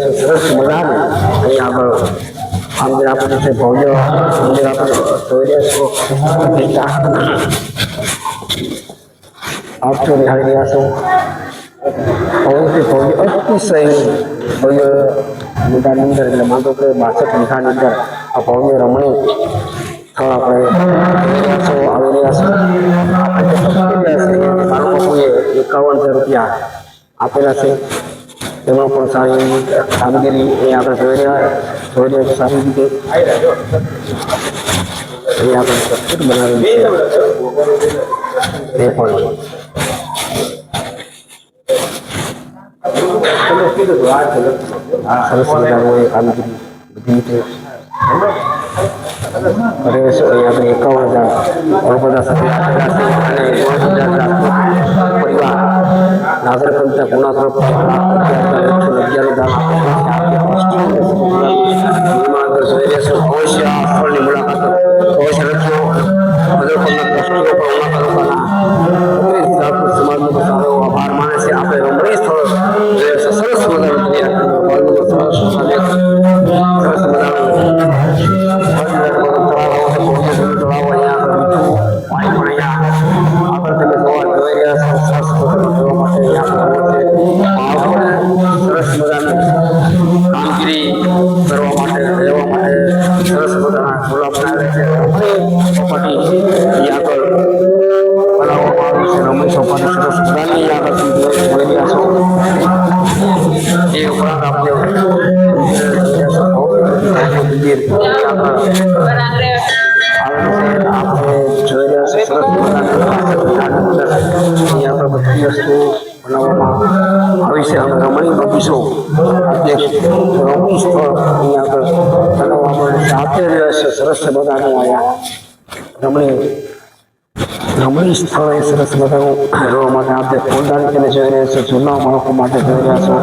સરસ મજાનું અહીં આગળ મંદિર આપણે છે ભવ્ય મંદિર આપણે જોઈ રહ્યા છો આપ જો નિહાળી રહ્યા છો ભવ્યથી ભવ્ય અતિશય ભવ્ય મેદાની અંદર એટલે માનો કે 62 વીઘાની અંદર આ ભવ્ય રમણીય સ્થળ આપણે આવી રહ્યા છે બાળકોએ 51,000 રૂપિયા આપેલા છે તેમાં પણ સારી કામગીરી એ આપણે જોઈ રહ્યા સારી રીતે એ આપણે સબસ્ક્રિપ્ટ બનાવેલી છે તે પણ સરસ મજાનું એ કામગીરી બધી રીતે કરે છે. અહીં આપણે 51,000 બધા સાથે અને 50,000 પરિવાર નાગર પંચાયત ગુના તરફ 111 દાન અવશ્ય આ સ્થળની મુલાકાત અવશ્ય રાખજો. સમાજનો સારો આભાર માને છે. આપણે રમણીય સ્થળ સરસ મજાનું કામગીરી કરવા માટે રહેવા માટે સરસ મજાના ઝૂલા બનાવે છે. ચોપાટી આગળ બનાવવામાં આવી છે. રમણી ચોપાટી સરસ મજાની આગળ જોઈ રહ્યા છો. એ ઉપરાંત આપણે મંદિર આપણે જોઈ રહ્યા છીએ સરસ મજાના બધી વસ્તુ બનાવવામાં આવી છે. અને રમણીય બગીચો રમણીય સ્થળ અહીં આગળ બનાવવામાં સાથે રહ્યા છે. સરસ મજાનું અહીંયા રમણીય સ્થળ એ સરસ મજાનું રહેવા માટે આપણે ફૂલદાન તેને જોઈ રહ્યા છો. જૂના બાળકો માટે જોઈ રહ્યા છો.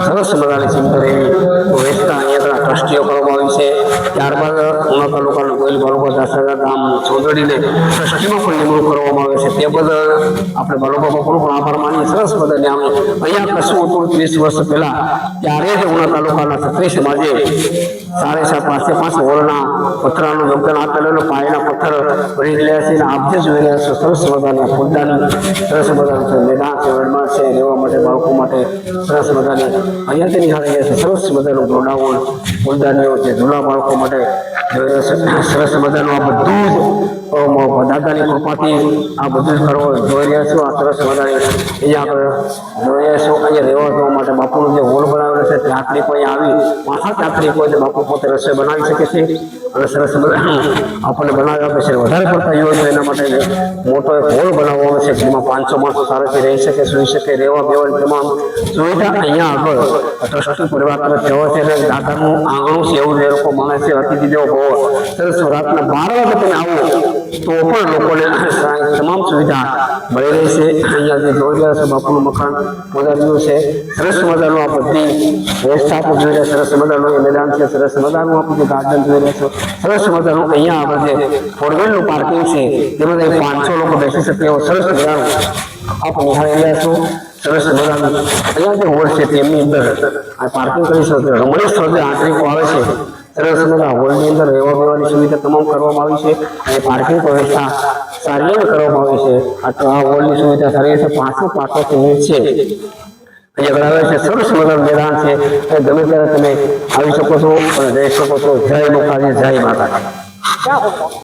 સરસ મજાની સુંદર એવી વ્યવસ્થા અહીંયા ટ્રસ્ટીઓ કરવામાં આવી છે. ત્યારબાદ ઉના તાલુકાના ગોયલ બાળકો દાસરા ગામ ચોદડીને ટ્રસ્ટીનો પણ નિમણૂક કરવામાં આવે છે. તે બદલ આપણે બાળકો બાપુનો પણ આભાર માનીએ. સરસ મજાની આમ અહીંયા કશું હતું 30 વર્ષ પહેલા ત્યારે જ ઉના તાલુકાના ક્ષત્રિય સમાજે 5.5 હોળના પથરાનું યોગદાન આપેલું. પાયાના પથ્થર ભરી રહ્યા છે. આપ જે જોઈ રહ્યા છો સરસ મજાની ફૂલદાની સરસ મજાનું મેદાન છે, વડમાં છે, રહેવા માટે બાળકો માટે સરસ મજાની અહીંયાથી નિહાળી રહ્યા છે. સરસ મજાનું ગોડાઉન ફૂલદાનીઓ છે, ઝૂલા બાળકો માટે જોઈ રહ્યા છે. સરસ મજાનું આ બધું જ દાદાની કૃપાથી આ બધું જ કરવો જોઈ રહ્યા છો. આ સરસ મજાની અહીંયા આપણે જોઈ રહ્યા છો. અહીંયા રહેવા જવા માટે બાપુનો જે હોલ બનાવેલો છે તે યાત્રિકો અહીંયા આવી 5 યાત્રિકો એટલે બાપુ પોતે રસોઈ બનાવી શકે છે અને સરસ મજાનું આપણને બનાવી આપે છે. વધારે પડતા યુવાનો એના માટે મોટો એક હોલ બનાવવાનો છે જેમાં 500 માણસો સારાથી રહી શકે, સુઈ શકે, રહેવા બેવાની તમામ સુવિધા અહીંયા આગળ ટ્રસ્ટી પરિવાર તરફ જવો છે. અને દાદાનું આંગણું છે એવું એ લોકો માને છે. અતિથિ દેવો ભવ. સરસ રાતના 12 વાગે તમે આવો તો પણ લોકોને તમામ સુવિધા મળી રહી છે. અહીંયા જે જોઈ રહ્યા છે બાપુનું મકાન મજાનું છે. સરસ મજાનું આ બધી વ્યવસ્થા પણ જોઈ રહ્યા. સરસ મજાનું એ મેદાન છે. સરસ મજાનું આપણું જે ગાર્ડન જોઈ રહ્યા છો. સરસ મજાનું અહીંયા આપણે જે 4-wheelનું પાર્કિંગ છે તેમાં 500 લોકો બેસી શકે એવો સરસ મજાનું આપણે નિહાળી રહ્યા છો. સરસ મજાનું અહીંયા જે હોલ છે તેમની અંદર આ પાર્કિંગ કરી શકો. રમણીય સ્થળ જે યાત્રિકો આવે છે સરસ મજા હોલની અંદર રહેવા બેવાની સુવિધા તમામ કરવામાં આવી છે. અને પાર્કિંગ વ્યવસ્થા સારી રીતે કરવામાં આવી છે. આ હોલની સુવિધા સારી રીતે 500 મિનિટ છે. અહીંયા ગણાવે છે. સરસ મજાનું મેદાન છે. ગમે ત્યારે તમે આવી શકો છો અને જઈ શકો છો. જય મોકાજી, જય માતાજી.